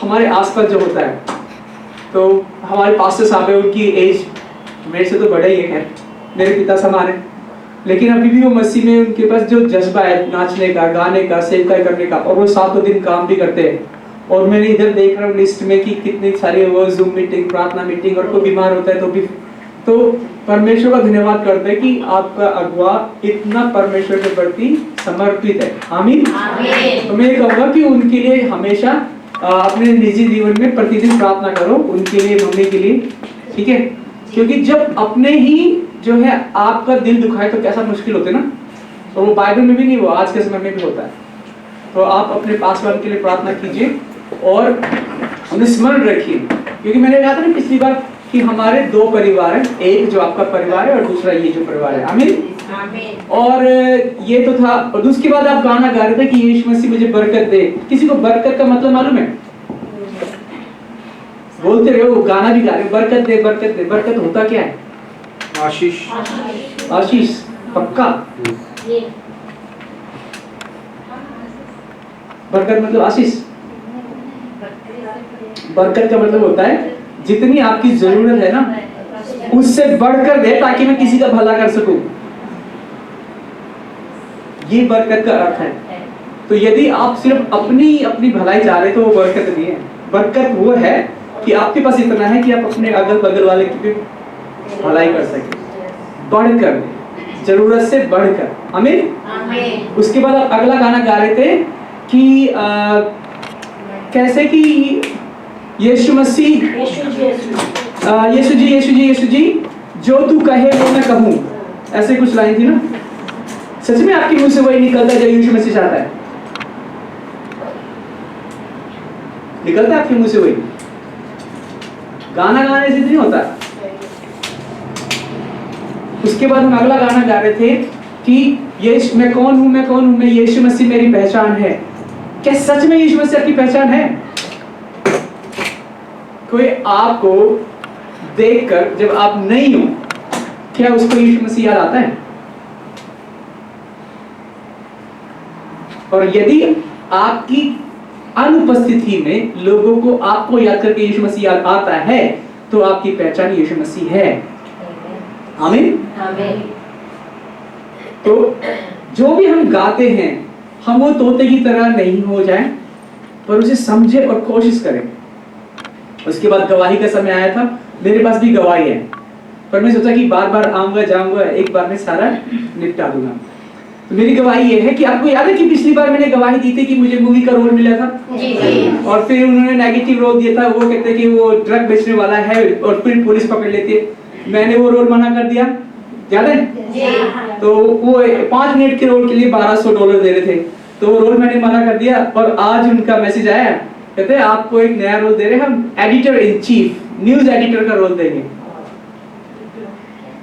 हमारे आसपास जो होता है, तो हमारे पास्टर साहब है, उनकी एज मेरे से तो बड़ा ही है, मेरे पिता समान है, लेकिन अभी भी वो मसीह में उनके पास जो जज्बा है नाचने का, गाने का, सेवकाई करने का, और वो सातों दिन काम भी करते हैं। और मैंने इधर देख रहा हूँ लिस्ट में कि कितनी सारी वो जूम मीटिंग, प्रार्थना मीटिंग, और कोई बीमार होता है तो भी, तो परमेश्वर का धन्यवाद करते हैं कि आपका अगुआ इतना परमेश्वर के प्रति समर्पित है। आमीन। तो मैं कहूँगा कि उनके लिए हमेशा अपने निजी जीवन में प्रतिदिन प्रार्थना करो, उनके लिए, मम्मी के लिए, ठीक है? क्योंकि जब अपने ही जो है आपका दिल दुखाए तो कैसा मुश्किल होता है ना, और वो बाइबल में भी नहीं, वो आज के समय में भी होता है। तो आप अपने पास वाले के लिए प्रार्थना कीजिए और उन्हें स्मरण रखिए, क्योंकि मैंने कहा था ना पिछली बार कि हमारे दो परिवार हैं, एक जो आपका परिवार है और दूसरा ये जो परिवार है। आमीन। और ये तो था, और उसके बाद आप गाना गा रहे थे कि यीशु मसीह मुझे बरकत दे। किसी को बरकत का मतलब मालूम है? बोलते रहो, गाना भी गा रहे, बरकत दे, बरकत दे। बरकत होता क्या है? आशीष। आशीष, पक्का? बरकत मतलब आशीष। बरकत का मतलब होता है जितनी आपकी जरूरत है ना उससे बढ़कर दे, ताकि मैं किसी का भला कर सकूं। ये बरकत का अर्थ है। तो यदि आप सिर्फ अपनी अपनी भलाई चाह रहे तो वो बरकत नहीं है। बरकत वो है कि आपके पास इतना है कि आप अपने अगल बगल वाले की भी भलाई कर सके, बढ़कर, जरूरत से बढ़कर। आमीन। उसके बाद आप अगला गाना गा रहे थे कि कैसे कि यीशु मसीह, यीशु जी, यीशु जी, यीशु जी, जो तू कहे वो मैं कहूँ, ऐसे कुछ लाइन थी ना। सच में आपके मुंह से वही निकलता है जो यीशु मसीह चाहता है? निकलता है आपके मुंह से वही? गाना गाने से नहीं होता। उसके बाद हम अगला गाना गा रहे थे कि यीशु, मैं कौन हूँ, मैं कौन हूँ, मैं यीशु मसीह मेरी पहचान है। क्या सच में यीशु मसीह आपकी पहचान है? कोई आपको देखकर जब आप नहीं हो, क्या उसको यीशु मसीह याद आता है? और यदि आपकी अनुपस्थिति में लोगों को आपको याद करके यीशु मसीह याद आता है तो आपकी पहचान यीशु मसीह है। आमीन। तो जो भी हम गाते हैं, हम वो तोते की तरह नहीं हो जाएं, पर उसे समझे और कोशिश करें। उसके बाद गवाही का समय आया था। मेरे पास भी गवाही है, पर मैं सोचा कि बार बार आऊंगा जाऊंगा, एक बार में सारा निपटा दूंगा। तो मेरी गवाही ये है कि आपको याद है कि पिछली बार मैंने गवाही दी थी कि मुझे मूवी का रोल मिला था, और फिर उन्होंने नेगेटिव रोल दिया था। वो कहते कि वो ड्रग बेचने वाला है, और फिर पुलिस पकड़ लेती है। मैंने वो रोल मना कर दिया, याद है? तो वो 5 मिनट के रोल के लिए $1200 दे रहे थे, तो वो रोल मैंने मना कर दिया। और आज उनका मैसेज आया, कहते हैं आपको एक नया रोल दे रहे हैं, हम editor in chief, news editor का रोल देंगे।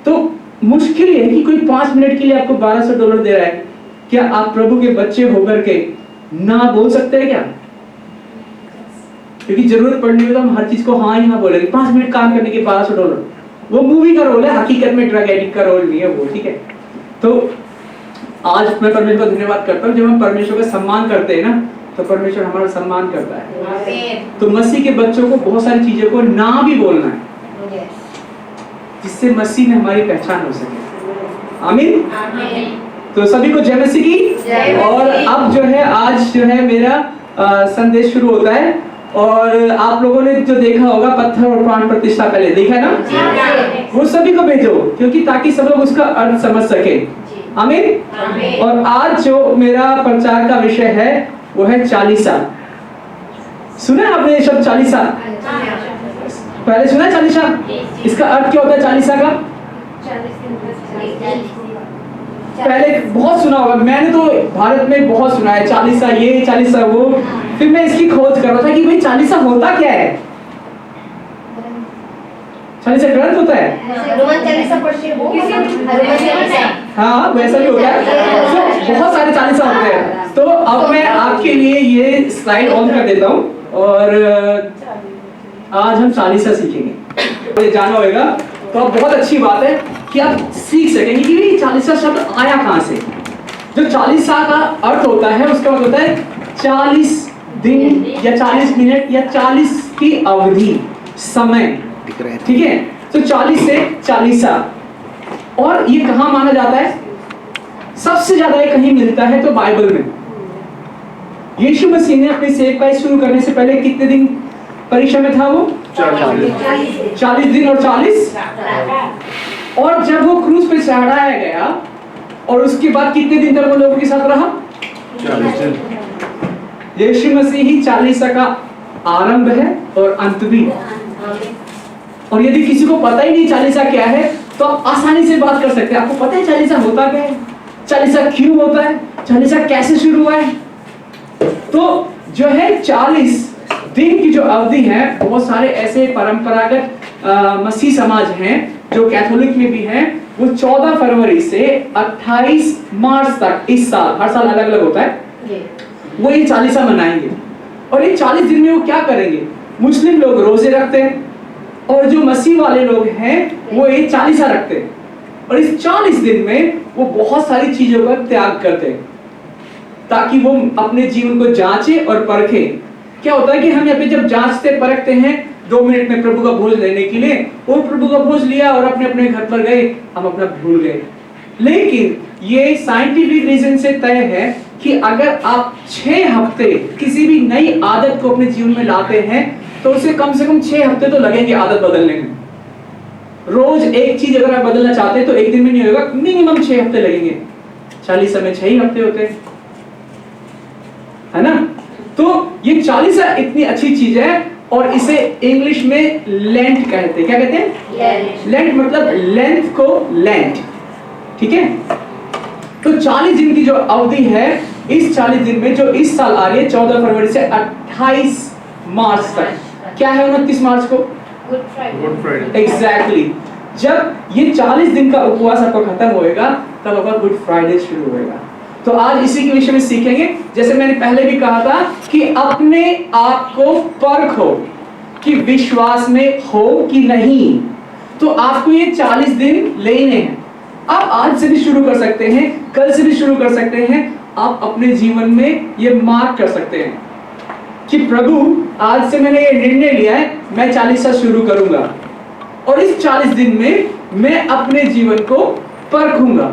तो मुश्किल है कि कोई 5 मिनट के लिए आपको $1200 दे रहा है। क्या आप प्रभु के बच्चे होकर के ना बोल सकते हैं क्या? क्योंकि जरूरत पड़ने में तो हम हर चीज को हाँ ही हाँ बोलेंगे। 5 मिनट काम करने के $1200, वो मूवी का रोल है, हकीकत में ड्रग एडिक्ट का रोल नहीं है वो, ठीक है? तो आज मैं परमेश्वर का धन्यवाद करता हूँ। जब हम परमेश्वर का सम्मान करते हैं ना, तो परमेश्वर हमारा सम्मान करता है। तो मसीह के बच्चों को बहुत सारी चीजों को ना भी बोलना है, जिससे मसीह में हमारी पहचान हो सके। आमीन। तो सभी को जय मसीह की। और अब जो है आज जो है मेरा संदेश शुरू होता है, और आप लोगों ने जो देखा होगा पत्थर और प्राण प्रतिष्ठा, पहले देखा है ना, वो सभी को भेजो, क्योंकि ताकि सब लोग उसका अर्थ समझ सके। आमीन। और आज जो मेरा प्रचार का विषय है वो है चालीसा। सुना आपने ये शब्द चालीसा? पहले सुना है चालीसा? इसका अर्थ क्या होता है चालीसा का? पहले बहुत सुना होगा, मैंने तो भारत में बहुत सुना है, चालीसा ये, चालीसा वो। फिर मैं इसकी खोज कर रहा था कि भाई चालीसा होता क्या है। चालीसा ग्रंथ होता है, हाँ वैसा भी होता है। तो बहुत सारे चालीसा होते हैं। तो अब मैं आपके लिए ये स्लाइड ऑन कर देता हूँ, और आज हम चालीसा सीखेंगे। ये जाना होगा तो अब बहुत अच्छी बात है कि आप सीख सकेंगे कि ये चालीसा शब्द आया कहाँ से। जो चालीसा का अर्थ होता है उसका मतलब होता है 40 दिन या 40 मिनट या 40 की अवधि समय, ठीक है। तो 40 से 40। और ये कहां माना जाता है? सबसे ज्यादा ये कहीं मिलता है तो बाइबल में। यीशु मसीह ने अपनी सेवकाई शुरू करने से पहले कितने दिन परीक्षा में था? वो 40 दिन और 40। और जब वो क्रूस पे चढ़ाया गया और उसके बाद कितने दिन तक वो लोगों के साथ रहा? 40 दिन। यीशु मसीह ही 40 का आरंभ है और अंत भी। और यदि किसी को पता ही नहीं 40 क्या है तो आप आसानी से बात कर सकते हैं। आपको पता है 40 होता क्या है, 40 क्यों होता है, 40 कैसे शुरू हुआ है? तो जो है 40 दिन की जो अवधि है, बहुत सारे ऐसे परंपरागत मसीह समाज हैं जो कैथोलिक में भी हैं, वो 14 फरवरी से 28 मार्च तक, इस साल, हर साल अलग अलग होता है, वो ये 40 मनाएंगे। और ये 40 दिन में वो क्या करेंगे? मुस्लिम लोग रोजे रखते हैं और जो मसीह वाले लोग हैं वो ये 40 रखते हैं। और इस 40 दिन में वो बहुत सारी चीजों का त्याग करते हैं ताकि वो अपने जीवन को जांचे और परखे। क्या होता है कि हम यहाँ पे जब जांचते परखते हैं 2 मिनट में प्रभु का भोज लेने के लिए, वो प्रभु का भोज लिया और अपने अपने घर पर गए, हम अपना भूल गए। लेकिन ये साइंटिफिक रीजन से तय है कि अगर आप 6 हफ्ते किसी भी नई आदत को अपने जीवन में लाते हैं तो उसे कम से कम 6 हफ्ते तो लगेंगे आदत बदलने में। रोज एक चीज अगर आप बदलना चाहते हैं तो एक दिन में नहीं होगा, मिनिमम 6 हफ्ते लगेंगे। 40 में 6 ही हफ्ते होते हैं, है ना? तो ये 40 इतनी अच्छी चीज है और इसे इंग्लिश में लेंट कहते हैं। क्या कहते हैं? लेंट मतलब लेंथ को लेंट, ठीक है। तो 40 दिन की जो अवधि है, इस 40 दिन में जो इस साल आ रही है 14 फरवरी से 28 मार्च तक, क्या है 29 मार्च को? Good Friday. एग्जैक्टली। जब ये 40 दिन का उपवास आपका खत्म होएगा तब आपका गुड फ्राइडे शुरू होएगा। तो आज इसी के विषय में सीखेंगे। जैसे मैंने पहले भी कहा था कि अपने आप को परखो कि विश्वास में हो कि नहीं। तो आपको ये 40 दिन लेने हैं। आप आज से भी शुरू कर सकते हैं, कल से भी शुरू कर सकते हैं। आप अपने जीवन में ये मार्क कर सकते हैं कि प्रभु आज से मैंने ये निर्णय लिया है, मैं 40 शुरू करूंगा और इस 40 दिन में मैं अपने जीवन को परखूंगा।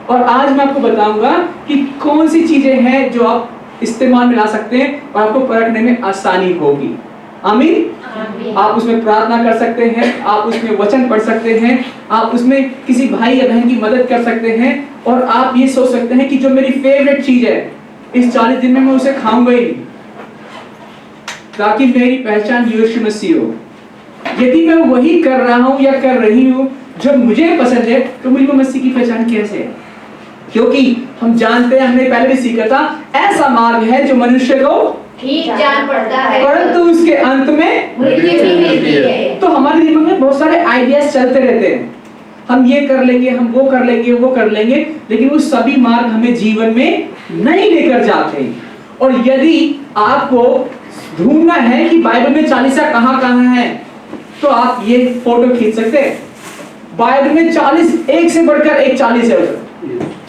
और आज मैं आपको बताऊंगा कि कौन सी चीजें हैं जो आप इस्तेमाल में ला सकते हैं और आपको परखने में आसानी होगी। आमीन। आप उसमें प्रार्थना कर सकते हैं, आप उसमें वचन पढ़ सकते हैं, आप उसमें किसी भाई या बहन की मदद कर सकते हैं और आप ये सोच सकते हैं कि जो मेरी फेवरेट चीज है इस 40 दिन में मैं उसे खाऊंगा ही ताकि मेरी पहचान यीशु मसीह हो। यदि मैं वही कर रहा हूं या कर रही हूं जो मुझे पसंद है तो मुझे मसीह की पहचान कैसे है? क्योंकि हम जानते हैं, हमने पहले भी सीखा था, ऐसा मार्ग है जो मनुष्य को ठीक जान पड़ता है परंतु उसके अंत में मृत्यु भी मिलती है। तो हमारे दिमाग में बहुत सारे आइडियाज चलते रहते हैं, हम ये कर लेंगे, हम वो कर लेंगे, वो कर लेंगे, लेकिन वो सभी मार्ग हमें जीवन में नहीं लेकर जाते। और यदि आपको ढूंढना है कि बाइबल में 40 कहां है तो आप ये फोटो खींच सकते हैं। बाइबल में 40 एक से बढ़कर एक 40 है,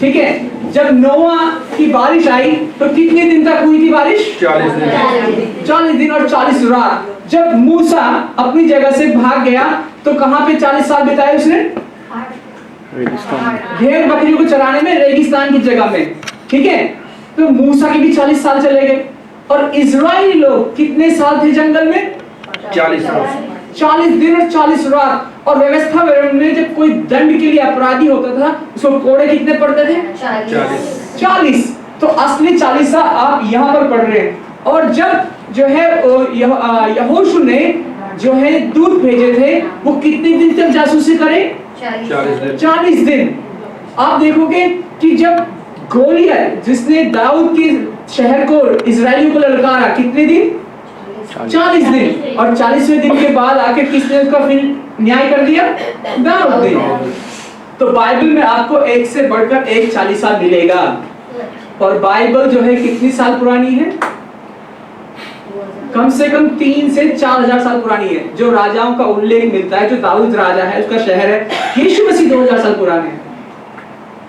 ठीक है। जब नोआ की बारिश आई तो कितने दिन तक हुई थी बारिश? 40 दिन। 40 दिन और 40 रात। जब मूसा अपनी जगह से भाग गया तो कहां पे 40 साल बिताए उसने? भेड़ बकरियों को चराने में, रेगिस्तान की जगह में, ठीक है। तो मूसा के भी 40 साल चले गए। और इजराइली लोग कितने साल थे जंगल में? 40 साल। 40 दिन और 40 रात। और व्यवस्था में जब कोई दंड के लिए अपराधी होता था उसको कोड़े कितने पड़ते थे? 40। तो असली 40 आप यहाँ पर पढ़ रहे हैं। और जब जो है यहोशू ने जो है दूत भेजे थे वो कितने दिन तक जासूसी करे? 40 दिन। आप देखोगे कि जब गोलियत जिसने दाऊद के शहर को, इजराइलियों को ललकारा, कितने दिन? 40 दिन। और 40वें दिन के बाद आके किसने उसका फिर न्याय कर दिया? दाऊद ने। तो बाइबल में आपको एक से बढ़कर एक 40 साल मिलेगा। और बाइबल जो है कितनी साल पुरानी है? कम से कम 3 से 4000 साल पुरानी है। जो राजाओं का उल्लेख मिलता है, जो दाऊद राजा है उसका शहर है, यीशु मसीह 2000 साल पुराने हैं।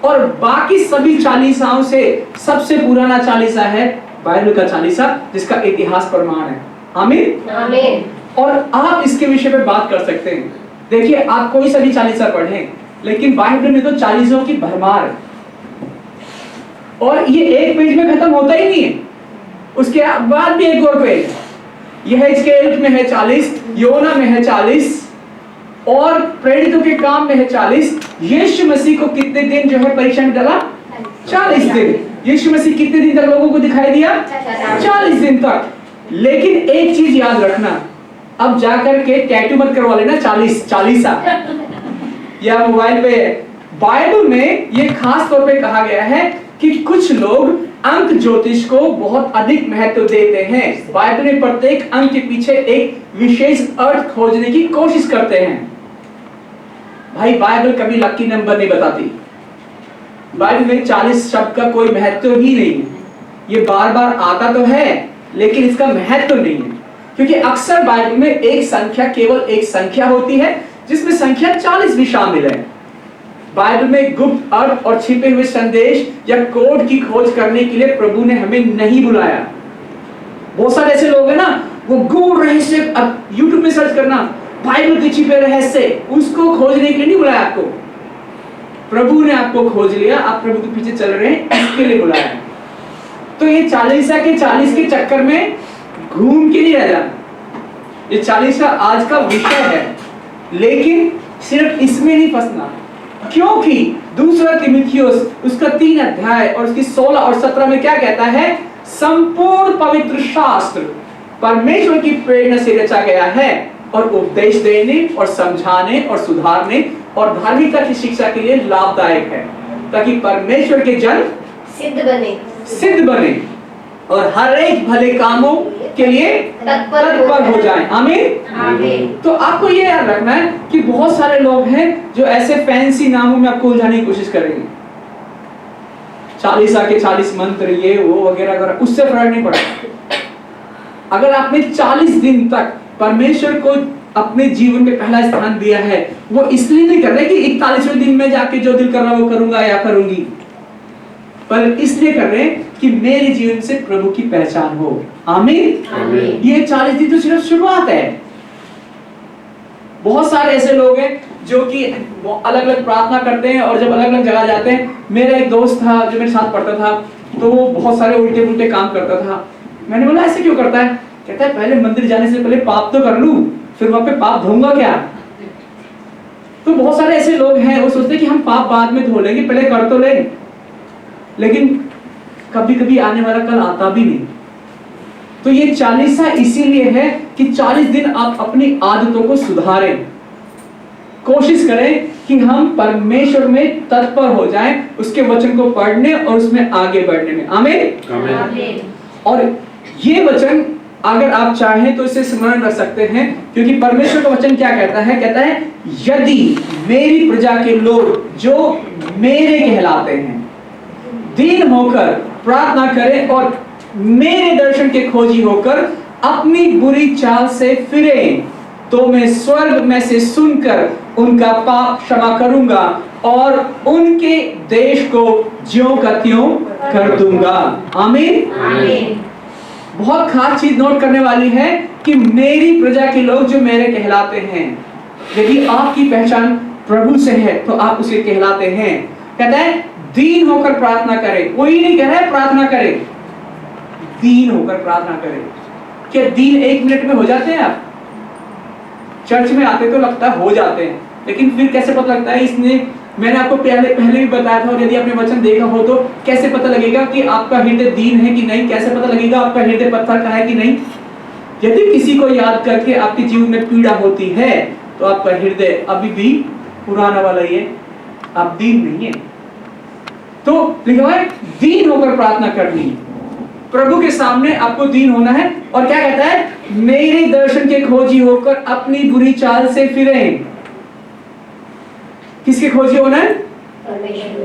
और बाकी सभी 40 से सबसे पुराना 40 है बाइबल का चालीसा जिसका इतिहास प्रमाण है। आमीन। आमीन। और आप इसके विषय पे बात कर सकते हैं। देखिए, आप कोई सा भी चालीसा पढ़ें, लेकिन बाइबल में तो चालीसों की भरमार है। और ये एक पेज में खत्म होता ही नहीं है, उसके बाद भी एक और पेज है। यह इसके में है 40, योना में है 40, और प्रेरितों के काम में है 40। यीशु मसीह को कितने दिन जो है परीक्षा में डाला? 40 दिन। यीशु मसीह कितने दिन तक लोगों को दिखाई दिया? 40 दिन तक। लेकिन एक चीज याद रखना, अब जाकर के टैटू मत करवा लेना 40 या मोबाइल पे। बाइबल में ये खास तौर पे कहा गया है कि कुछ लोग अंक ज्योतिष को बहुत अधिक महत्व देते हैं। बाइबल में प्रत्येक अंक के पीछे एक विशेष अर्थ खोजने की कोशिश करते हैं। भाई, बाइबल कभी लकी नंबर नहीं बताती। बाइबल में 40 शब्द का कोई महत्व ही नहीं है। ये बार बार आता तो है, लेकिन इसका महत्व नहीं है, क्योंकि अक्सर बाइबल में एक संख्या केवल एक संख्या होती है, जिसमें संख्या 40 भी शामिल है। बाइबल में गुप्त अर्थ और छिपे हुए संदेश या कोड की खोज करने के लिए प्रभु ने हमें नहीं बुलाया। बहुत सारे ऐसे लोग हैं ना, वो गूढ़ रहस्य, अब यूट्यूब में सर्च करना बाइबल के छिपे रहस्य, उसको खोजने के लिए नहीं बुलाया आपको। प्रभु ने आपको खोज लिया, आप प्रभु के पीछे चल रहे हैं, इसके लिए बुलाया है। तो ये 40 के चक्कर में घूम के नहीं रह जाना। ये 40 आज का विषय है, लेकिन सिर्फ इसमें नहीं फंसना, क्योंकि दूसरा तीमुथियुस उसका 3 अध्याय और उसकी 16 और 17 में क्या कहता है? संपूर्ण पवित्र शास्त्र परमेश्वर की प्रेरणा से रचा गया है और उपदेश देने और समझाने और सुधारने और धार्मिकता की शिक्षा के लिए लाभदायक है, ताकि परमेश्वर के जन सिद्ध बने और हर एक भले कामों के लिए तत्पर हो जाएं। आमीन। आमीन। तो आपको ये याद रखना है कि बहुत सारे लोग हैं जो ऐसे फैंसी नामों में आपको उलझाने की कोशिश करेंगे। 40 के 40 मंत्र, ये वो वगैरह वगैरह, उससे फर्क नहीं पड़ता। अगर आपने 40 दिन तक परमेश्वर को अपने जीवन में पहला स्थान दिया है, वो इसलिए नहीं कर रहे कि 41वें दिन में जाके जो दिल कर रहा वो करूंगा या करूंगी, पर इसलिए कर रहे हैं कि मेरे जीवन से प्रभु की पहचान हो। आमीन। आमीन। ये 40 दिन तो सिर्फ शुरुआत है। बहुत सारे ऐसे लोग हैं जो कि अलग अलग प्रार्थना करते हैं और जब अलग अलग जगह जाते हैं। मेरा एक दोस्त था जो मेरे साथ पढ़ता था, तो वो बहुत सारे उल्टे पुल्टे काम करता था। मैंने बोला ऐसे क्यों करता है? कहता है पहले मंदिर जाने से पहले पाप तो कर लूं, फिर वहां पे पाप धोऊंगा क्या? तो बहुत सारे ऐसे लोग हैं, वो सोचते हैं कि हम पाप बाद में धो लेंगे, पहले कर तो लें। लेकिन कभी कभी आने वाला कल आता भी नहीं। तो ये 40 इसीलिए है कि 40 दिन आप अपनी आदतों को सुधारें, कोशिश करें कि हम परमेश्वर में तत्पर हो जाएं, उसके वचन को पढ़ने और उसमें आगे बढ़ने में। आमीन। आमीन। और ये वचन अगर आप चाहें तो इसे स्मरण रख सकते हैं, क्योंकि परमेश्वर का वचन क्या कहता है? कहता है यदि मेरी प्रजा के लोग जो मेरे कहलाते हैं दीन होकर प्रार्थना करें और मेरे दर्शन के खोजी होकर अपनी बुरी चाल से फिरें, तो मैं स्वर्ग में से सुनकर उनका पाप क्षमा करूंगा और उनके देश को ज्यों का त्यों कर दूंगा। आमीन। आमीन। बहुत खास चीज नोट करने वाली है कि मेरी प्रजा के लोग जो मेरे कहलाते हैं। यदि आपकी पहचान प्रभु से है तो आप उसे कहलाते हैं। कहता है दीन होकर प्रार्थना करें। कोई नहीं कह रहा है प्रार्थना करें, दीन होकर प्रार्थना करें। क्या दीन 1 मिनट में हो जाते हैं? आप चर्च में आते तो लगता है हो जाते हैं, लेकिन फिर कैसे पता लगता है? इसने मैंने आपको पहले भी बताया था, और यदि आपने वचन देखा हो तो कैसे पता लगेगा कि आपका हृदय दीन है कि नहीं? कैसे पता लगेगा आपका हृदय पत्थर का है कि नहीं? यदि किसी को याद करके आपके जीवन में पीड़ा होती है तो आपका हृदय अभी भी पुराना वाला ही है, आप दीन नहीं है। तो लिखा है दीन होकर प्रार्थना करनी, प्रभु के सामने आपको दीन होना है। और क्या कहता है? मेरे दर्शन के खोजी होकर अपनी बुरी चाल से फिरें। किसके खोजी होना है?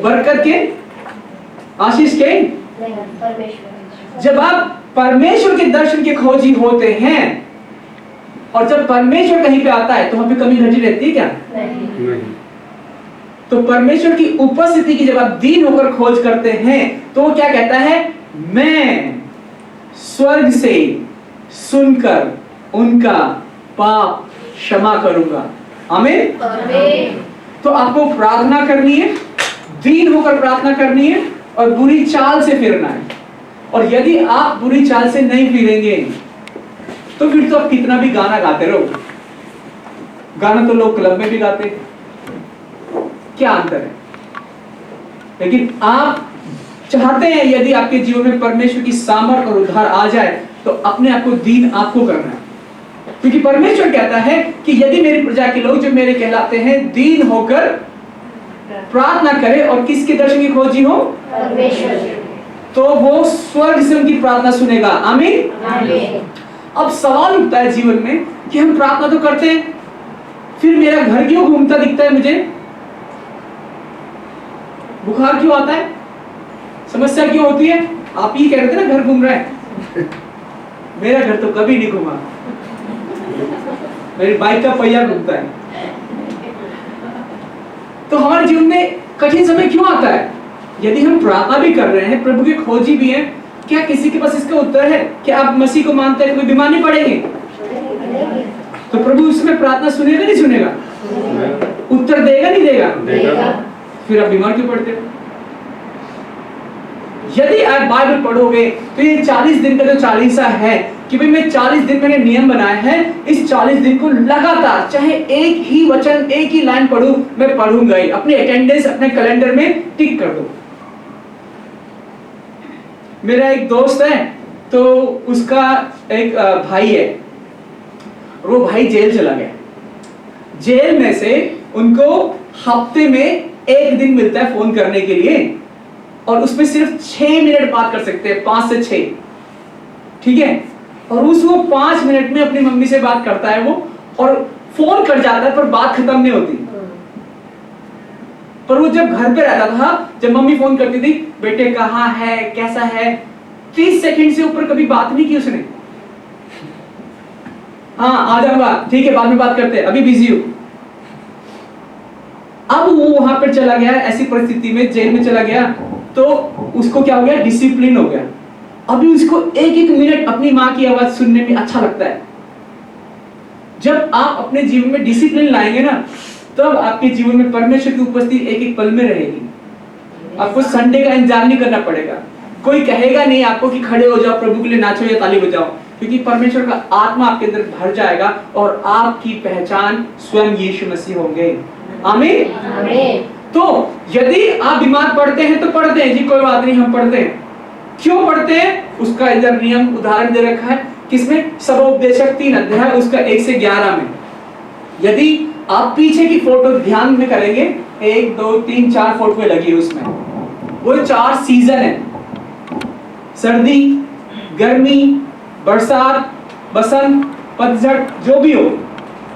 बरकत के, आशीष के। जब आप परमेश्वर के दर्शन के खोजी होते हैं, और जब परमेश्वर कहीं पे आता है तो वहां पे कमी घटी रहती है क्या? नहीं। तो परमेश्वर की उपस्थिति की जब आप दीन होकर खोज करते हैं तो वो क्या कहता है? मैं स्वर्ग से सुनकर उनका पाप क्षमा करूंगा। आमीन। आमीन। तो आपको प्रार्थना करनी है, दीन होकर प्रार्थना करनी है और बुरी चाल से फिरना है। और यदि आप बुरी चाल से नहीं फिरेंगे तो फिर तो आप कितना भी गाना गाते रहो। गाना तो लोग क्लब में भी गाते, क्या अंतर है? लेकिन आप चाहते हैं यदि आपके जीवन में परमेश्वर की सामर्थ और उद्धार आ जाए तो अपने आप को दीन आपको करना है। क्योंकि परमेश्वर कहता है कि यदि मेरी प्रजा के लोग जो मेरे कहलाते हैं दीन होकर प्रार्थना करें और किसके दर्शन की खोजी हो, परमेश्वर, तो वो स्वर्ग से उनकी प्रार्थना सुनेगा। आमीन। आमीन। अब सवाल उठता है जीवन में कि हम प्रार्थना तो करते हैं, फिर मेरा घर क्यों घूमता दिखता है, मुझे बुखार क्यों आता है, समस्या क्यों होती है? आप ही कह रहे थे ना घर घूम रहा है। मेरा घर तो कभी नहीं घूमा, मेरी बाइक का पहिया घूमता है। तो हमारे जीवन में कठिन समय क्यों आता है? यदि हम प्रार्थना भी कर रहे हैं, प्रभु के खोजी भी हैं, क्या किसी के पास इसका उत्तर है? क्या आप मसीह को मानते हैं, कोई बीमार नहीं पड़ेंगे? तो प्रभु उसमें प्रार्थना सुनेगा नहीं सुनेगा? उत्तर देगा नहीं देगा? देगा। फिर आप बीमार क्यों पड़ते हो? यदि आप बाइबल पढ़ोगे तो ये 40 दिन का जो चालीसा है कि भाई मैं 40 दिन मैंने नियम बनाया है, इस 40 दिन को लगातार चाहे एक ही वचन एक ही लाइन पढ़ूं, मैं पढ़ूंगा ही। अपनी अटेंडेंस अपने कैलेंडर में टिक कर दो। मेरा एक दोस्त है, तो उसका एक भाई है, वो भाई जेल चला गया। जेल में से उनको हफ्ते में एक दिन मिलता है फोन करने के लिए और उसमें सिर्फ 6 मिनट बात कर सकते हैं, 5 से 6, ठीक है? और वो 5 मिनट में अपनी मम्मी से बात करता है वो, और फोन कट जाता है पर बात खत्म नहीं होती। पर वो जब घर पे रहता था, जब मम्मी फोन करती थी, बेटे कहाँ है, कैसा है, 30 सेकंड से ऊपर कभी बात नहीं की उसने। हाँ आ जाऊंगा, ठीक है, बाद में बात करते हैं, अभी बिजी हूं। अब वो वहां पर चला गया, ऐसी परिस्थिति में जेल में चला गया, तो उसको क्या हो गया, डिसिप्लिन हो गया। अभी उसको एक एक मिनट अपनी माँ की आवाज सुनने में अच्छा लगता है। जब आप अपने जीवन में डिसिप्लिन लाएंगे ना, तब आपके जीवन में परमेश्वर की उपस्थिति एक एक पल में रहेगी। आपको संडे का इंतजार नहीं करना पड़ेगा, कोई कहेगा नहीं आपको कि खड़े हो जाओ, प्रभु के लिए नाचो या ताली बजाओ, क्योंकि परमेश्वर का आत्मा आपके अंदर भर जाएगा और आपकी पहचान स्वयं यीशु मसीह होंगे। आमीन। आमीन। तो यदि आप बीमार पड़ते हैं तो पढ़ते हैं जी, कोई बात नहीं, हम पढ़ते हैं। क्यों पढ़ते हैं? उसका इधर नियम उदाहरण दे रखा है, किसमें? सबोपदेशक 3 अध्याय उसका 1 से 11 में। यदि आप पीछे की फोटो ध्यान में करेंगे, 1 2 3 4 फोटो लगी है उसमें, वो 4 सीजन है, सर्दी, गर्मी, बरसात, बसंत, पतझड़, जो भी हो।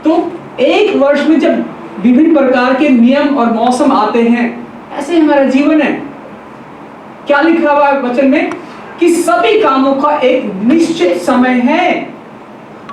तो एक वर्ष में जब विभिन्न प्रकार के नियम और मौसम आते हैं, ऐसे हमारा जीवन है। क्या लिखा हुआ है वचन में कि सभी कामों का एक निश्चित समय है,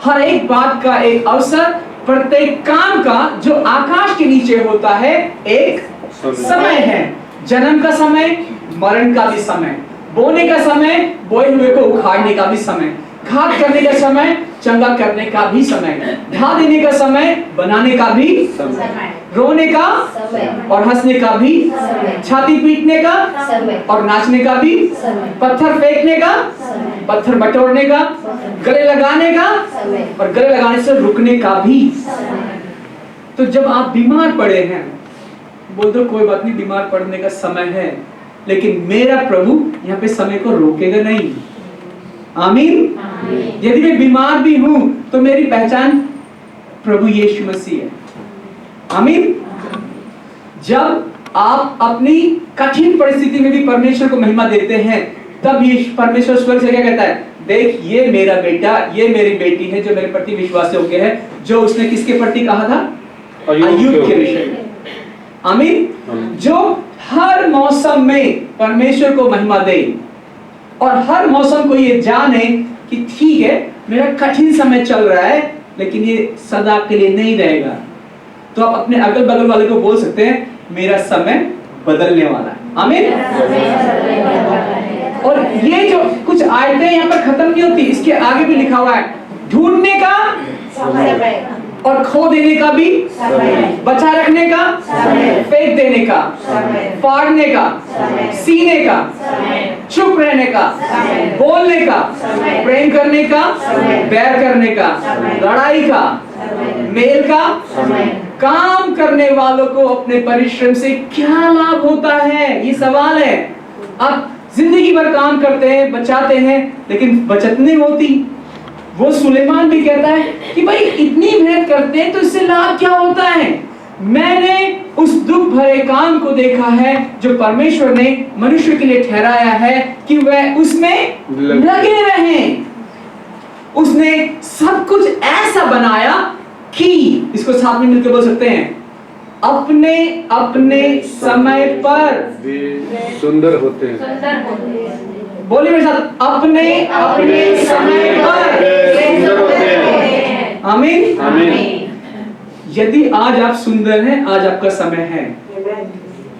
हर एक बात का एक अवसर, प्रत्येक काम का जो आकाश के नीचे होता है एक समय है। जन्म का समय, मरण का भी समय, बोने का समय, बोए हुए को उखाड़ने का भी समय, घात करने का समय, चंगा करने का भी समय, ढा देने का समय, बनाने का भी समय, रोने का समय और हंसने का भी समय, छाती पीटने का समय और नाचने का भी समय, पत्थर फेंकने का, समय, पत्थर बटोरने का, गले लगाने का समय, और गले लगाने से रुकने का भी। समय। तो जब आप बीमार पड़े हैं, बोल दो कोई बात नहीं, बीमार पड़ने का समय है, लेकिन मेरा प्रभु यहाँ पे समय को रोकेगा नहीं। आमीन। आमीन। यदि मैं बीमार भी हूं तो मेरी पहचान प्रभु यीशु मसीह है। आमीन। जब आप अपनी कठिन परिस्थिति में भी परमेश्वर को महिमा देते हैं, तब ये परमेश्वर स्वर्ग से क्या कहता है? देख, ये मेरा बेटा, ये मेरी बेटी है जो मेरे प्रति विश्वास योग्य है। जो उसने किसके प्रति कहा था? अय्यूब के विषय में। आमीन। जो हर मौसम में परमेश्वर को महिमा दे और हर मौसम को ये जाने कि ठीक है, मेरा कठिन समय चल रहा है, लेकिन ये सदा के लिए नहीं रहेगा। तो आप अपने अगल बगल वाले को बोल सकते हैं, मेरा समय बदलने वाला है। आमीन। और ये जो कुछ आयतें यहाँ पर खत्म नहीं होती, इसके आगे भी लिखा हुआ है ढूंढने का समय और खो देने का भी, समय बचा रखने का, समय फेंक देने का, समय फाड़ने का, समय सीने का, समय चुप रहने का, समय बोलने का, समय प्रेम करने का, समय बैर करने का, समय लड़ाई का, समय मेल का, समय काम करने वालों को अपने परिश्रम से क्या लाभ होता है? ये सवाल है। आप जिंदगी भर काम करते हैं, बचाते हैं, लेकिन बचत नहीं होती। वो सुलेमान भी कहता है कि भाई इतनी मेहनत करते हैं तो इससे लाभ क्या होता है? मैंने उस दुख भरे काम को देखा है जो परमेश्वर ने मनुष्य के लिए ठहराया है कि वह उसमें लगे रहें। उसने सब कुछ ऐसा बनाया कि, इसको साथ में मिलकर बोल सकते हैं, अपने अपने समय पर वे सुंदर होते हैं। सुंदर होते हैं। बोलिए मेरे साथ, अपने अपने समय पर सुंदर होते हैं। आमीन। आमीन। यदि आज आप सुंदर हैं, आज आपका समय है।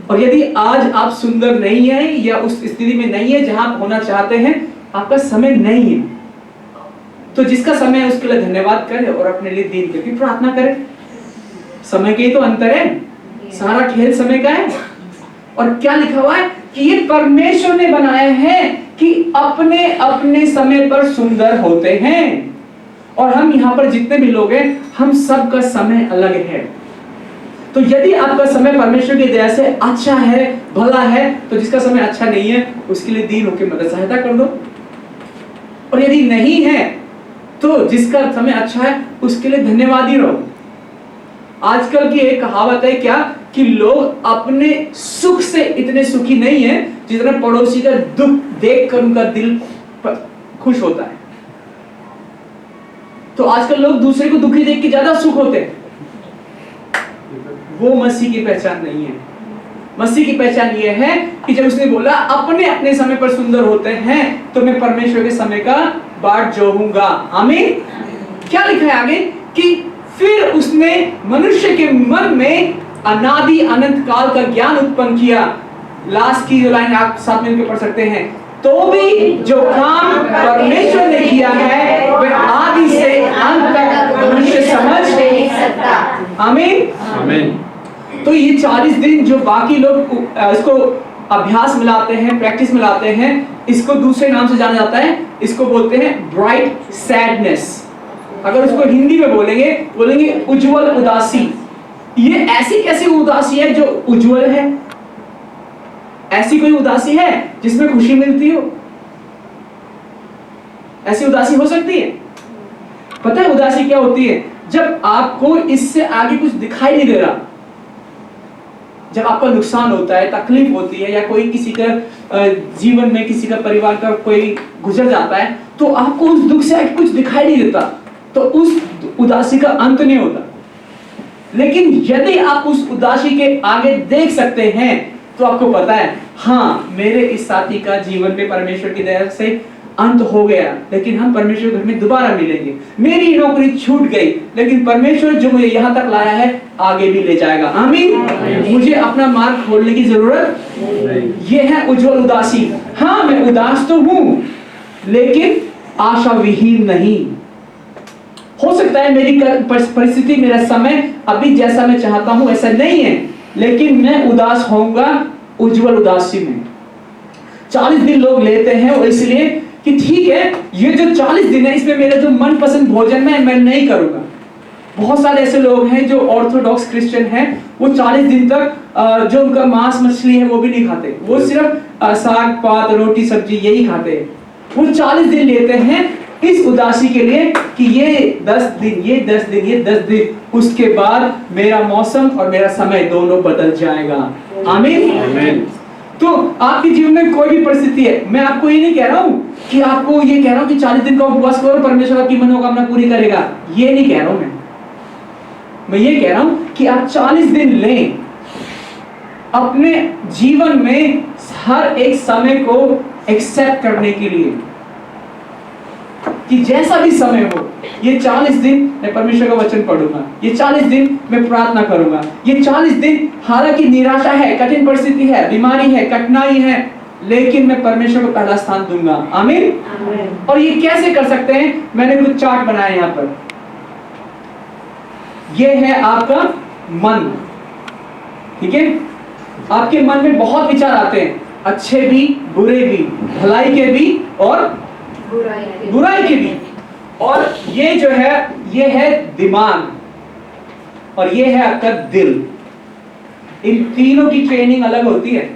और यदि आज आप सुंदर नहीं हैं या उस स्थिति में नहीं है जहां आप होना चाहते हैं, आपका समय नहीं है, तो जिसका समय है उसके लिए धन्यवाद करें और अपने लिए दिन के भी प्रार्थना करें। समय के ही तो अंतर है, सारा खेल समय का है। और क्या लिखा हुआ है कि ये परमेश्वर ने बनाया है कि अपने अपने समय पर सुंदर होते हैं। और हम यहाँ पर जितने भी लोग हैं, हम सब का समय अलग है। तो यदि आपका समय परमेश्वर की दया से अच्छा है, भला है, तो जिसका समय अच्छा नहीं है उसके लिए दीन होकर मदद सहायता कर दो। और यदि नहीं है तो जिसका समय अच्छा है उसके लिए धन्यवादी रहो। आजकल की एक कहावत है क्या कि लोग अपने सुख से इतने सुखी नहीं है जितना पड़ोसी का दुख देखकर उनका दिल खुश होता है। तो आजकल लोग दूसरे को दुखी देख के ज्यादा सुख होते हैं। वो मसीह की पहचान नहीं है। मसीह की पहचान ये है कि जब उसने बोला अपने अपने समय पर सुंदर होते हैं, तो मैं परमेश्वर के समय का बाट जोहूंगा। आमीन। क्या लिखा है आगे कि फिर उसने मनुष्य के मन में अनादि अनंत काल का ज्ञान उत्पन्न किया। लास्ट की जो लाइन आप साथ मिलकर पढ़ सकते हैं, तो भी जो काम परमेश्वर ने किया है वह आदि से अंत तक मनुष्य समझ नहीं सकता। आमीन। आमीन। तो ये 40 दिन जो बाकी लोग इसको अभ्यास में लाते हैं, प्रैक्टिस में लाते हैं, इसको दूसरे नाम से जाना जाता है। इसको बोलते हैं ब्राइट सैडनेस। अगर उसको हिंदी में बोलेंगे उज्जवल उदासी। ये ऐसी कैसी उदासी है जो उज्जवल है? ऐसी कोई उदासी है जिसमें खुशी मिलती हो? ऐसी उदासी हो सकती है? पता है उदासी क्या होती है? जब आपको इससे आगे कुछ दिखाई नहीं दे रहा, जब आपका नुकसान होता है, तकलीफ होती है, या कोई किसी का जीवन में किसी का परिवार का कोई गुजर जाता है, तो आपको उस दुख से आगे कुछ दिखाई नहीं देता, तो उस उदासी का अंत नहीं होता। लेकिन यदि आप उस उदासी के आगे देख सकते हैं तो आपको पता है, हाँ मेरे इस साथी का जीवन में परमेश्वर की दया से अंत हो गया, लेकिन हम परमेश्वर के घर में दोबारा मिलेंगे। मेरी नौकरी छूट गई, लेकिन परमेश्वर जो मुझे यहाँ तक लाया है आगे भी ले जाएगा। आमीन। मुझे अपना मार्ग खोलने की जरूरत नहीं। ये है उज्जवल उदासी। हाँ मैं उदास तो हूँ, लेकिन आशा विहीन नहीं। हो सकता है मेरी परिस्थिति, मेरा समय अभी जैसा मैं चाहता हूँ ऐसा नहीं है, लेकिन मैं उदास होऊंगा उज्जवल उदासी में। 40 दिन लोग लेते हैं और इसलिए कि ठीक है ये जो 40 दिन है इसमें मेरा जो मनपसंद भोजन मैं नहीं करूंगा। बहुत सारे ऐसे लोग हैं जो ऑर्थोडॉक्स क्रिश्चियन हैं, वो 40 दिन तक जो उनका मांस मछली है वो भी नहीं खाते, वो सिर्फ साग पात रोटी सब्जी यही खाते हैं। वो 40 दिन लेते हैं इस उदासी के लिए कि ये 10 दिन, ये 10 दिन, ये 10 दिन, उसके बाद मेरा मौसम और मेरा समय दोनों बदल जाएगा। आमीन। आमीन। तो आपके जीवन में कोई भी परिस्थिति है, मैं आपको ये नहीं कह रहा हूँ कि आपको ये कह रहा हूँ कि 40 दिन का उपवास करो परमेश्वर आपकी मनोकामना पूरी करेगा, ये नहीं कह रहा हूँ मैं ये कह रहा हूँ कि आप 40 दिन लें अपने जीवन में हर एक समय को एक्सेप्ट करने के लिए कि जैसा भी समय हो, ये 40 दिन मैं परमेश्वर का वचन पढ़ूंगा, ये 40 दिन मैं प्रार्थना करूंगा, ये 40 दिन हालांकि निराशा है, कठिन परिस्थिति है, बीमारी है, कठिनाई है, लेकिन मैं परमेश्वर को पहला स्थान दूंगा। आमीन। और ये कैसे कर सकते हैं? मैंने कुछ चार्ट बनाया यहां पर। ये है आपका मन, ठीक है? आपके मन में बहुत विचार आते हैं, अच्छे भी, बुरे भी, भलाई के भी और बुराई के भी। और ये जो है, ये है दिमाग और ये है आपका दिल। इन तीनों की ट्रेनिंग अलग होती है।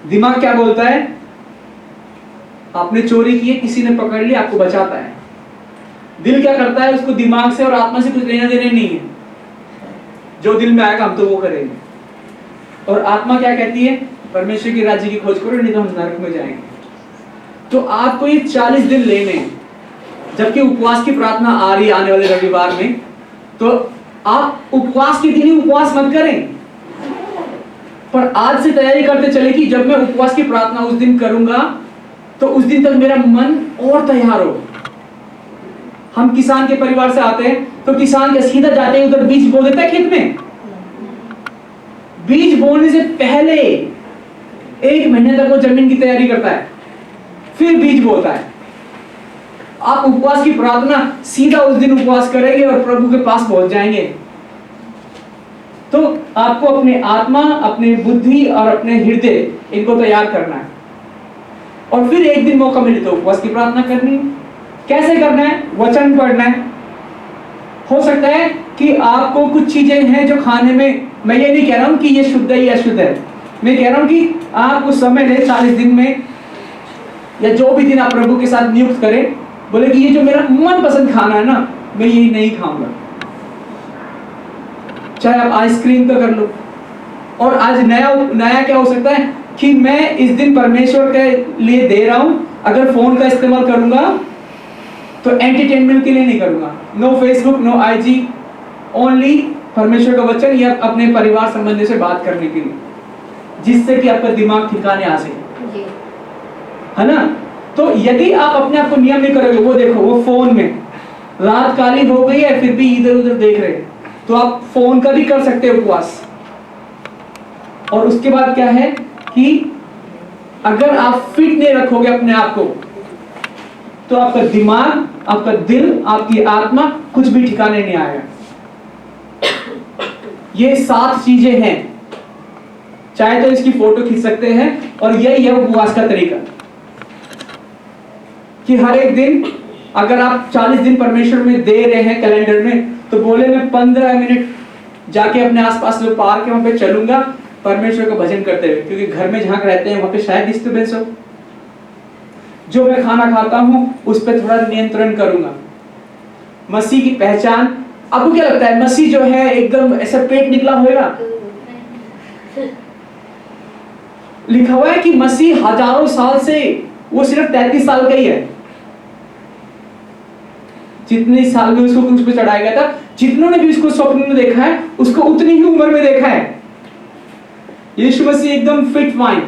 दिमाग क्या बोलता है? आपने चोरी की है, किसी ने पकड़ लिया, आपको बचाता है। दिल क्या करता है? उसको दिमाग से और आत्मा से कुछ लेना देना नहीं है, जो दिल में आएगा हम तो वो करेंगे। और आत्मा क्या कहती है? परमेश्वर की राज्य की खोज करो, नहीं तो हम नरक में जाएंगे। तो आपको ये 40 दिन लेने हैं। जबकि उपवास की प्रार्थना आ रही है आने वाले रविवार में, तो आप उपवास के दिन ही उपवास मत करें, पर आज से तैयारी करते चले कि जब मैं उपवास की प्रार्थना उस दिन करूंगा तो उस दिन तक मेरा मन और तैयार हो। हम किसान के परिवार से आते हैं, तो किसान के सीधा जाते हैं उधर बीज बो देता है खेत में। बीज बोने से पहले 1 महीने तक वो जमीन की तैयारी करता है, फिर बीज बोता है। आप उपवास की प्रार्थना सीधा उस दिन उपवास करेंगे और प्रभु के पास पहुंच जाएंगे। तो आपको अपने आत्मा, अपने बुद्धि और अपने हृदय इनको तैयार करना है। और फिर एक दिन मौका मिले तो उपवास की प्रार्थना करनी है। कैसे करना है? वचन पढ़ना है। हो सकता है कि आपको कुछ चीजें हैं जो खाने में, मैं ये नहीं कह रहा हूं कि ये शुद्ध है या अशुद्ध है, मैं कह रहा हूं कि आप कुछ समय ले 40 दिन में, या जो भी दिन आप प्रभु के साथ नियुक्त करें, बोले कि ये जो मेरा मनपसंद खाना है ना, मैं यही नहीं खाऊंगा। चाहे आप आइसक्रीम का कर लो। और आज नया क्या हो सकता है कि मैं इस दिन परमेश्वर के लिए दे रहा हूं, अगर फोन का इस्तेमाल करूंगा तो एंटरटेनमेंट के लिए नहीं करूंगा। No Facebook, no IG, only परमेश्वर का वचन या अपने परिवार संबंधी से बात करने के लिए, जिससे कि आपका दिमाग ठिकाने आ सके, है ना? तो यदि आप अपने आप को नियम नहीं करोगे, वो देखो वो फोन में रात काली हो गई है फिर भी इधर उधर देख रहे हैं, तो आप फोन का भी कर सकते हो उपवास। और उसके बाद क्या है कि अगर आप फिट नहीं रखोगे अपने आप को, तो आपका दिमाग, आपका दिल, आपकी आत्मा कुछ भी ठिकाने नहीं आएगा। ये 7 चीजें हैं। चाहे तो इसकी फोटो खींच सकते हैं। और यही है उपवास का तरीका कि हर एक दिन, अगर आप 40 दिन परमेश्वर में दे रहे हैं कैलेंडर में, तो बोले मैं 15 मिनट जाके अपने आसपास जो पार्क है वहां पे चलूंगा परमेश्वर का भजन करते हुए, क्योंकि घर में जहां रहते हैं वहां पे शायद डिस्टर्बेंस हो। जो मैं खाना खाता हूं उस पर थोड़ा नियंत्रण करूंगा। मसीह की पहचान, आपको क्या लगता है मसीह जो है एकदम ऐसा पेट निकला होगा? लिखा हुआ है कि मसीह हजारों साल से, वो सिर्फ 33 साल का ही है। जितने साल में उसको क्रूस पे चढ़ाया गया था, जितनों ने भी उसको स्वप्न में देखा है उसको उतनी ही उम्र में देखा है। यीशु मसीह एकदम फिट फाइन।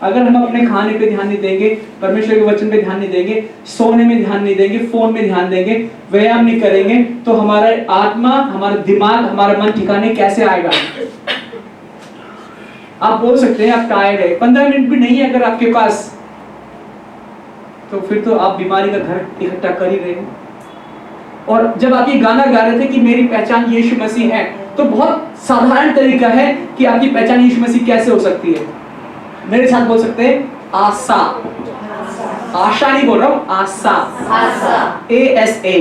अगर हम अपने खाने पे ध्यान नहीं देंगे, परमेश्वर के वचन पे ध्यान नहीं देंगे, सोने में ध्यान नहीं देंगे, फोन में ध्यान देंगे, व्यायाम नहीं करेंगे, तो हमारा आत्मा, हमारा दिमाग, हमारा मन ठिकाने कैसे आएगा? आप बोल सकते हैं आप टायर्ड है, 15 मिनट भी नहीं है अगर आपके पास, तो फिर तो आप बीमारी का घर इकट्ठा कर ही रहे हैं। और जब आप ये गाना गा रहे थे कि मेरी पहचान यीशु मसीह है, तो बहुत साधारण तरीका है कि आपकी पहचान यीशु मसीह कैसे हो सकती है। मेरे साथ बोल सकते हैं आशा। आशा नहीं बोल रहा हूं, आशा। ASA,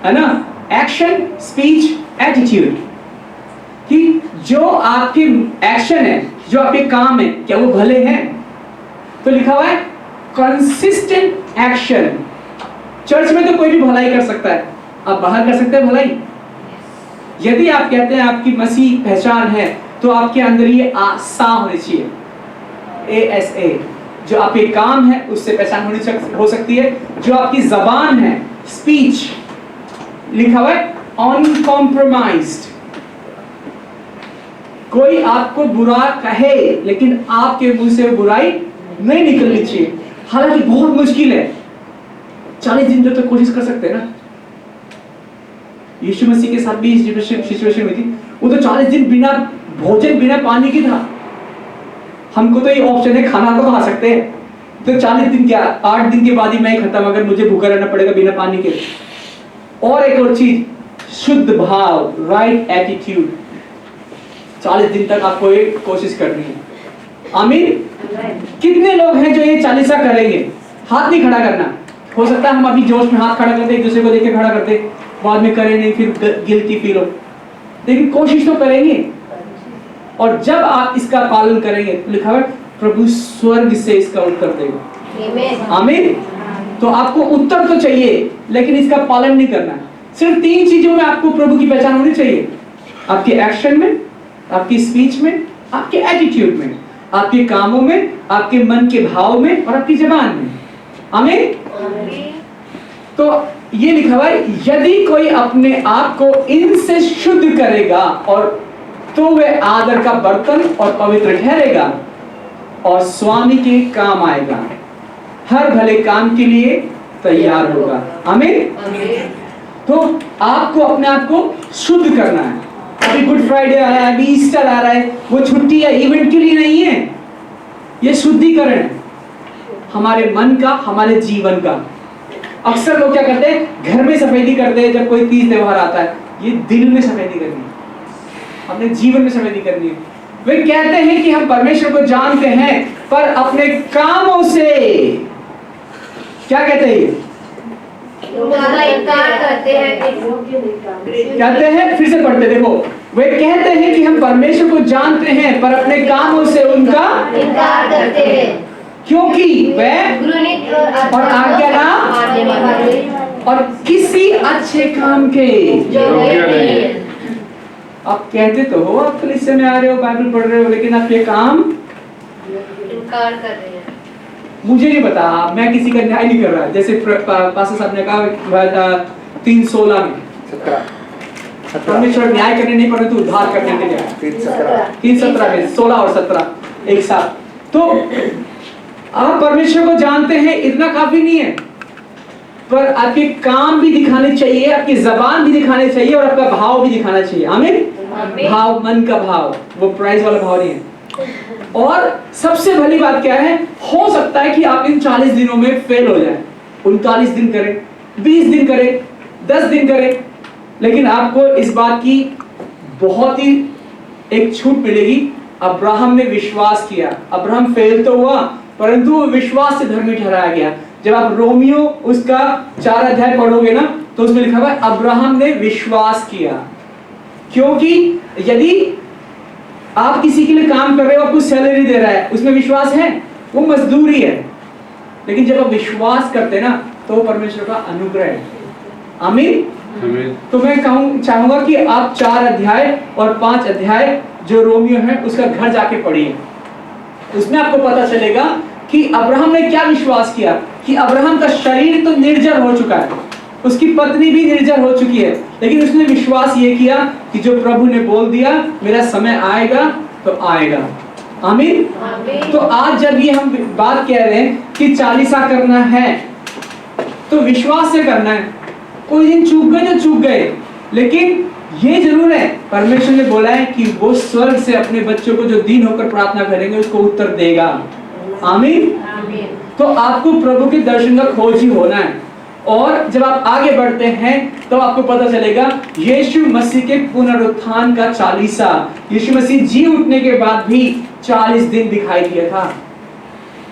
है ना? Action, speech, attitude. कि जो आपके एक्शन है, जो आपके काम है, क्या वो भले हैं? तो लिखा हुआ है कंसिस्टेंट एक्शन। चर्च में तो कोई भी भलाई कर सकता है, आप बाहर कर सकते हैं भलाई। यदि आप कहते हैं आपकी मसीह पहचान है, तो आपके अंदर ये आशा होनी चाहिए, ASA। जो आपके काम है उससे पहचान हो सकती है। जो आपकी जबान है, स्पीच, लिखा हुआ है अनकॉम्प्रोमाइज्ड। कोई आपको बुरा कहे लेकिन आपके मुंह से बुराई नहीं निकलनी चाहिए। हालांकि बहुत मुश्किल है, 40 दिन तक तो कोशिश कर सकते हैं ना। यीशु मसीह के साथ भी सिचुएशन हुई थी। वो तो 40 दिन बिना भोजन, बिना पानी की था। हमको तो ये ऑप्शन है, खाना तो खा सकते हैं, तो 40 दिन क्या 8 दिन के बाद ही मैं खत्म, अगर मुझे भूखा रहना पड़ेगा बिना पानी के। और एक और चीज, शुद्ध भाव, राइट एटीट्यूड, 40 दिन तक आपको ये कोशिश करनी है। आमीन। कितने लोग हैं जो ये 40 करेंगे? हाथ नहीं खड़ा करना। हो सकता है हम अभी जोश में हाथ खड़ा करते, एक दूसरे को देख के खड़ा करते, बाद में करें नहीं, फिर गिल्टी फील हो, लेकिन कोशिश तो करेंगे। और जब आप इसका पालन करेंगे तो लिखा है प्रभु स्वर्ग से इसका उत्तर देगा। आमीन। तो आपको उत्तर तो चाहिए, लेकिन इसका पालन नहीं करना। सिर्फ 3 चीजों में आपको प्रभु की पहचान होनी चाहिए, आपके एक्शन में, आपकी स्पीच में, आपके एटीट्यूड में, आपके कामों में, आपके मन के भाव में और आपकी जबान में। आमीन। तो ये लिखा हुआ है, यदि कोई अपने आप को इनसे शुद्ध करेगा और तो वह आदर का बर्तन और पवित्र ठहरेगा और स्वामी के काम आएगा, हर भले काम के लिए तैयार होगा। आमीन। तो आपको अपने आप को शुद्ध करना है। अभी गुड फ्राइडे आ रहा है, अभी ईस्टर आ रहा है, वो छुट्टी या इवेंट के लिए नहीं है, ये शुद्धिकरण है हमारे मन का, हमारे जीवन का। अक्सर लोग क्या करते हैं, घर में सफेदी करते हैं जब कोई तीज त्योहार आता है, ये दिल में सफेदी करनी है, अपने जीवन में सफेदी करनी है। वे कहते हैं कि हम परमेश्वर को जानते हैं, पर अपने कामों से क्या कहते हैं? कहते हैं, फिर से पढ़ते देखो, वे कहते हैं कि हम परमेश्वर को जानते हैं, पर अपने कामों से उनका इनकार करते हैं, क्योंकि वह और आज्ञा ना और किसी अच्छे काम के योग्य नहीं। आप कहते तो हो, आप कलीसिया में आ रहे हो, बाइबल पढ़ रहे हो, लेकिन आप ये काम इनकार कर रहे हैं। मुझे नहीं पता, मैं किसी का न्याय नहीं कर रहा। जैसे पास्टर साहब ने कहा 3:16 में, परमेश्वर न्याय करने नहीं परंतु उद्धार करने के लिए आया। 3:17 में 16 और 17 एक साथ। तो आप परमेश्वर को जानते हैं, इतना काफी नहीं है, पर आपके काम भी दिखाने चाहिए, आपकी जबान भी दिखाने चाहिए और आपका भाव भी दिखाना चाहिए। आमीन। भाव, मन का भाव, वो प्राइस वाला भाव नहीं है। और सबसे भली बात क्या है, हो सकता है कि आप इन 40 दिनों में फेल हो जाए। 39 दिन करें, 20 दिन करें, 10 दिन करें, लेकिन आपको इस बात की बहुत ही एक छूट मिलेगी। अब्राहम ने विश्वास किया, अब्राहम फेल तो हुआ परंतु वो विश्वास से धर्मी ठहराया गया। जब आप रोमियो उसका 4 अध्याय पढ़ोगे ना, तो उसमें लिखा हुआ है अब्राहम ने विश्वास किया। क्योंकि यदि आप किसी के लिए काम कर रहे हो, आपको सैलरी दे रहा है, उसमें विश्वास है, वो मजदूरी है। लेकिन जब आप विश्वास करते ना, तो वो परमेश्वर का अनुग्रह है। आमीन। तो मैं चाहूंगा कि आप 4 अध्याय और 5 अध्याय जो रोमियो है उसका घर जाके पढ़िए। उसमें आपको पता चलेगा कि अब्राहम ने क्या विश्वास किया, कि अब्राहम का शरीर तो निर्जर हो चुका है, उसकी पत्नी भी निर्जर हो चुकी है, लेकिन उसने विश्वास ये किया कि जो प्रभु ने बोल दिया मेरा समय आएगा तो आएगा। आमीन। तो आज जब ये हम बात कह रहे हैं कि 40 करना है, तो विश्वास से करना है। कोई दिन चूक गए तो चूक गए, लेकिन ये जरूर है परमेश्वर ने बोला है कि वो स्वर्ग से अपने बच्चों को जो दीन होकर प्रार्थना करेंगे उसको उत्तर देगा। आमीन। तो आपको प्रभु के दर्शन का खोज ही होना है। और जब आप आगे बढ़ते हैं तो आपको पता चलेगा यीशु मसीह के पुनरुत्थान का 40, यीशु मसीह जी उठने के बाद भी 40 दिन दिखाई दिया था।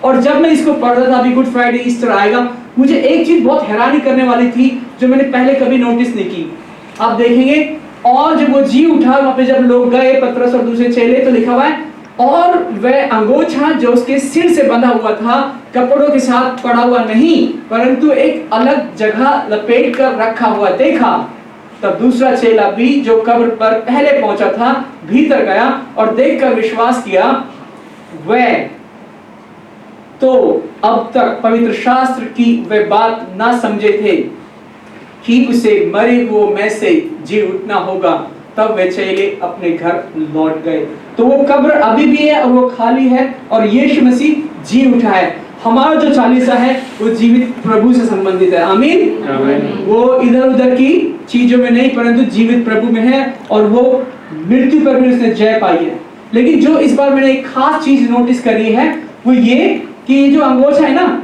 और जब मैं इसको पढ़ रहा था, अभी गुड फ्राइडे ईस्टर आएगा, मुझे एक चीज बहुत हैरानी करने वाली थी जो मैंने पहले कभी नोटिस नहीं की। आप देखेंगे, और जब वो जी उठा, वहां पे जब लोग गए, पतरस और दूसरे चेले, तो लिखा हुआ है और वह अंगोछा जो उसके सिर से बंधा हुआ था कपड़ों के साथ पड़ा हुआ नहीं, परंतु एक अलग जगह लपेट कर रखा हुआ देखा। तब दूसरा चेला भी जो कब्र पर पहले पहुंचा था भीतर गया और देखकर विश्वास किया। वह तो अब तक पवित्र शास्त्र की वह बात ना समझे थे कि उसे मरे हुओं में से जी उठना होगा। तब वे चेले अपने घर लौट गए। तो वो कब्र अभी भी है और वो खाली है, और यीशु मसीह जी उठा है। हमारा जो 40 है वो जीवित प्रभु से संबंधित है। आमीन। वो इधर उधर की चीजों में नहीं, परंतु जीवित प्रभु में है, और वो मृत्यु पर भी उसने जय पाई है। लेकिन जो इस बार मैंने एक खास चीज नोटिस करी है वो ये कि ये जो अंगोछा है ना,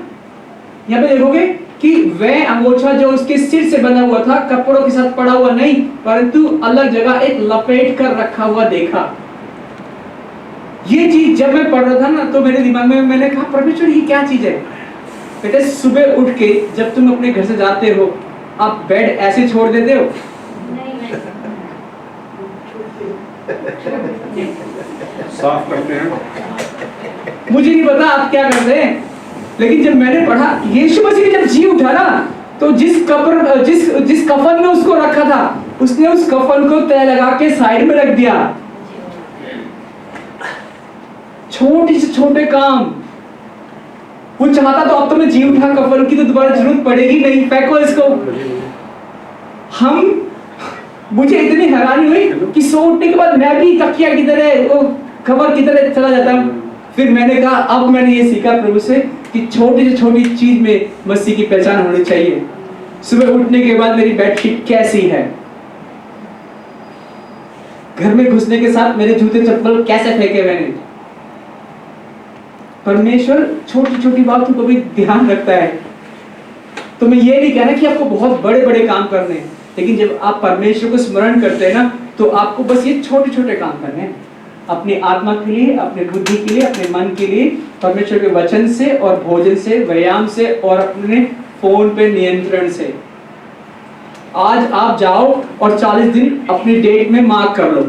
यहाँ पे देखोगे कि वह अंगोछा जो उसके सिर से बंधा हुआ था कपड़ों के साथ पड़ा हुआ नहीं, परंतु अलग जगह एक लपेट कर रखा हुआ देखा। ये चीज जब मैं पढ़ रहा था ना तो मेरे दिमाग में मैंने कहा परमेश्वर ये क्या चीज है। कहते सुबह उठ के जब तुम अपने घर से जाते हो आप बेड ऐसे छोड़ देते हो? साफ करते हैं। मुझे नहीं पता आप क्या करते हैं, लेकिन जब मैंने पढ़ा यीशु मसीह जब जी उठा ना तो जिस कफन में उसको रखा था उसने उस कफन को तय लगा के साइड में रख दिया। छोटे से छोटे काम वो चाहता तो अब तो मैं जी उठा, कफन की तो दोबारा जरूरत पड़ेगी नहीं, फेंको इसको। मुझे इतनी हैरानी हुई कि सो उठने के बाद मैं भी तकिया की तरह वो खबर की तरह चला जाता हूँ। फिर मैंने कहा अब मैंने ये सीखा प्रभु से कि छोटी से छोटी चीज में मसीह की पहचान होनी चाहिए। सुबह उठने के बाद मेरी बेडशीट कैसी है, घर में घुसने के साथ मेरे जूते चप्पल कैसे फेंके मैंने। परमेश्वर छोटी छोटी बातों को भी ध्यान रखता है। तो मैं ये नहीं कह रहा कि आपको बहुत बड़े बड़े काम करने हैं, लेकिन जब आप परमेश्वर को स्मरण करते हैं ना तो आपको बस ये छोटे छोटे काम करने हैं, अपनी आत्मा के लिए, अपने बुद्धि के लिए, अपने मन के लिए, परमेश्वर के वचन से और भोजन से, व्यायाम से और अपने फोन पे नियंत्रण से। आज आप जाओ और 40 दिन अपनी डेट में मार्क कर लो,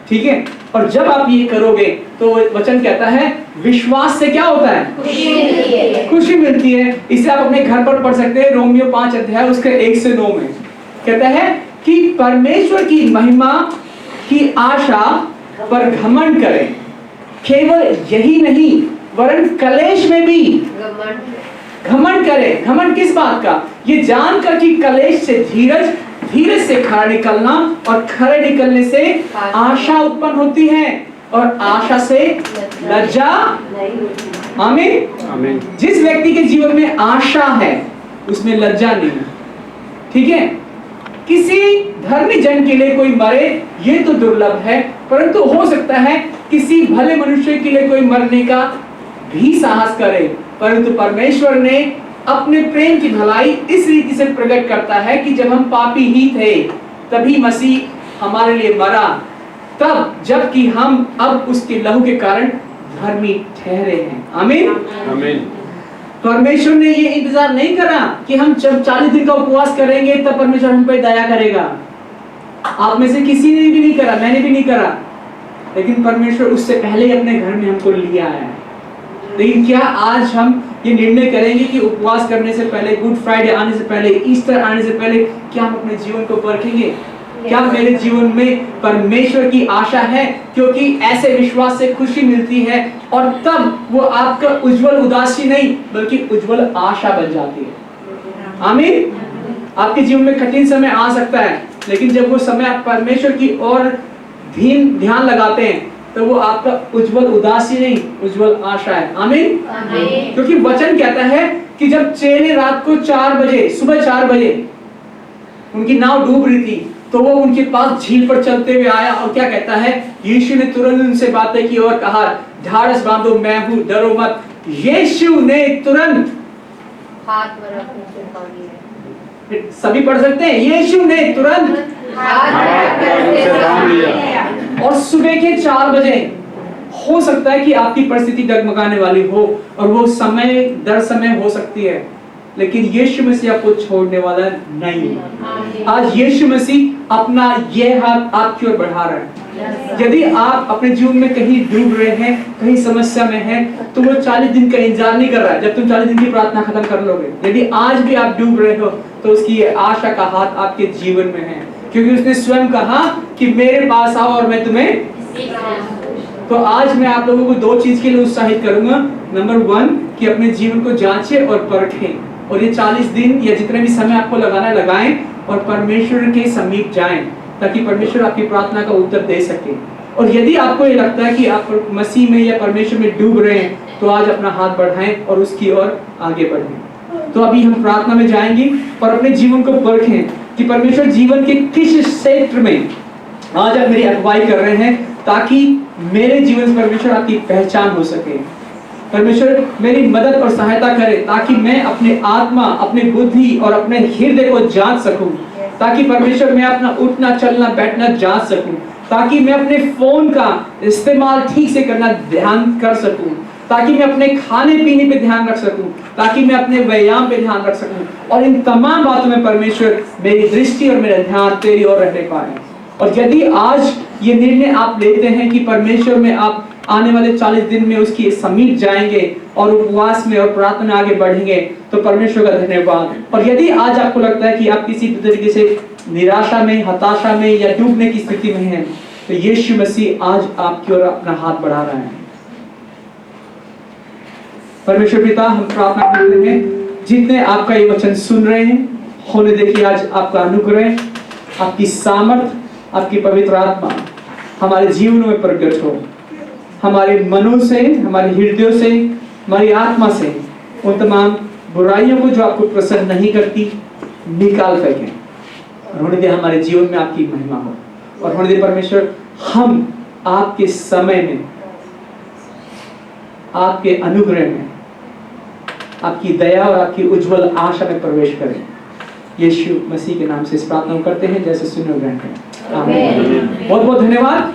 ठीक है? और जब आप ये करोगे तो वचन कहता है विश्वास से क्या होता है? खुशी मिलती है। खुशी मिलती है। इसे आप अपने घर पर पढ़ सकते हैं। रोमियो 5 अध्याय उसके 1 से 9 में कहता है कि परमेश्वर की महिमा की आशा पर घमंड करें। केवल यही नहीं वरन कलेश में भी घमंड करें। घमंड किस बात का? ये जानकर कि कलेश से धीरज से खरा निकलना और खरे निकलने से आशा उत्पन्न होती है और आशा से लज्जा। आमीन। आमीन। जिस व्यक्ति के जीवन में आशा है उसमें लज्जा नहीं, ठीक है? किसी धर्मी जन के लिए कोई मरे ये तो दुर्लभ है, परंतु हो सकता है किसी भले मनुष्य के लिए कोई मरने का भी साहस करे। परंतु परमेश्वर ने अपने प्रेम की भलाई इस रीति से प्रकट करता है कि जब हम पापी ही थे तभी मसीह हमारे लिए मरा, तब जबकि हम अब उसके लहू के कारण धर्मी ठहरे हैं। आमीन। आमीन। परमेश्वर ने ये इंतजार नहीं करा कि हम जब 40 दिन का उपवास करेंगे तब परमेश्वर हम पे दया करेगा। आप में से किसी ने भी नहीं करा, मैंने भी नहीं करा, लेकिन परमेश्वर उससे पहले ही अपने घर में हमको लिया है। लेकिन क्या आज हम ये निर्णय करेंगे कि उपवास करने से पहले, गुड फ्राइडे आने से पहले, ईस्टर आने से पहले क्या हम अपने जीवन को परखेंगे? क्या मेरे जीवन में परमेश्वर की आशा है? क्योंकि ऐसे विश्वास से खुशी मिलती है और तब वो आपका उज्जवल उदासी नहीं बल्कि उज्जवल आशा बन जाती है। आमीन। आपके जीवन में कठिन समय आ सकता है, लेकिन जब वो समय आप परमेश्वर की ओर ध्यान लगाते हैं तो वो आपका उज्जवल उदासी नहीं, उज्जवल आशा है। आमीन। क्योंकि वचन कहता है कि जब चेले रात को 4 बजे, सुबह 4 बजे उनकी नाव डूब रही थी तो वो उनके पास झील पर चलते हुए आया और क्या कहता है? यीशु ने तुरंत उनसे बातें की और कहा ढाढ़स बांधो, मैं हूं, डरो मत। यीशु ने तुरंत हाथ में रखने से पानी है। सभी पढ़ सकते हैं, यीशु ने तुरंत और सुबह के 4 बजे। हो सकता है कि आपकी परिस्थिति डगमगाने वाली हो और वो समय दर समय हो सकती है, लेकिन यीशु मसीह आपको छोड़ने वाला नहीं है। आज यीशु मसीह अपना ये हाथ आपकी ओर बढ़ा रहा है। यदि आप अपने जीवन में कहीं डूब रहे हैं, कहीं समस्या में हैं, तो वो 40 दिन का इंतजार नहीं कर रहा है जब तुम 40 दिन की प्रार्थना खत्म कर लोगे। यदि आज भी आप डूब रहे हो तो उसकी आशा का हाथ आपके जीवन में है, क्योंकि उसने स्वयं कहा कि मेरे पास आओ और मैं तुम्हें। तो आज मैं आप लोगों को 2 चीज के लिए उत्साहित करूंगा। नंबर 1 कि अपने जीवन को जांचें और परखें और ये 40 दिन या जितने भी समय आपको लगाना है लगाएं और परमेश्वर के समीप जाएं ताकि परमेश्वर आपकी प्रार्थना का उत्तर दे सके। और यदि आपको ये लगता है कि आप मसीह में या परमेश्वर में डूब रहे हैं तो आज अपना हाथ बढ़ाएं और उसकी ओर आगे बढ़ें। तो अभी हम प्रार्थना में जाएंगे और अपने जीवन को परखें कि परमेश्वर जीवन के किस क्षेत्र में आज आप मेरी अगुवाई कर रहे हैं ताकि मेरे जीवन से परमेश्वर आपकी पहचान हो सके। परमेश्वर मेरी मदद और सहायता करे ताकि मैं अपने आत्मा, अपने बुद्धि और अपने हृदय को जांच सकूं, ताकि परमेश्वर मैं अपना उठना चलना बैठना जांच सकूं, ताकि मैं अपने फोन का इस्तेमाल ठीक से करना ध्यान कर सकूं, ताकि मैं अपने खाने पीने पे ध्यान रख सकूं, ताकि मैं अपने व्यायाम पे ध्यान रख सकूं, और इन तमाम बातों में परमेश्वर मेरी दृष्टि और मेरा ध्यान तेरी ओर रहने पाए। और यदि आज ये निर्णय आप लेते हैं कि परमेश्वर में आप आने वाले 40 दिन में उसकी समीप जाएंगे और उपवास में और प्रार्थना में आगे बढ़ेंगे, तो परमेश्वर का धन्यवाद। और यदि आज आपको लगता है कि आप किसी भी तरीके से निराशा में, हताशा में या डूबने की स्थिति में हैं, तो यीशु मसीह आज आपकी ओर अपना हाथ बढ़ा रहा है। परमेश्वर पिता, हम प्रार्थना करते हैं जितने आपका ये वचन सुन रहे हैं, होने देखिए आज आपका अनुग्रह, आपकी सामर्थ, आपकी पवित्र आत्मा हमारे जीवनों में प्रकट हो। हमारे मनों से, हमारे हृदयों से, हमारी आत्मा से उन तमाम बुराइयों को जो आपको प्रसन्न नहीं करती निकाल फेंकें, और होने दे हमारे जीवन में आपकी महिमा हो। और होने दे परमेश्वर हम आपके समय में, आपके अनुग्रह में, आपकी दया और आपकी उज्जवल आशा में प्रवेश करें। यीशु मसीह के नाम से इस प्रार्थना करते हैं, जैसे सुने ग्रहण करें। आमीन। बहुत बहुत धन्यवाद।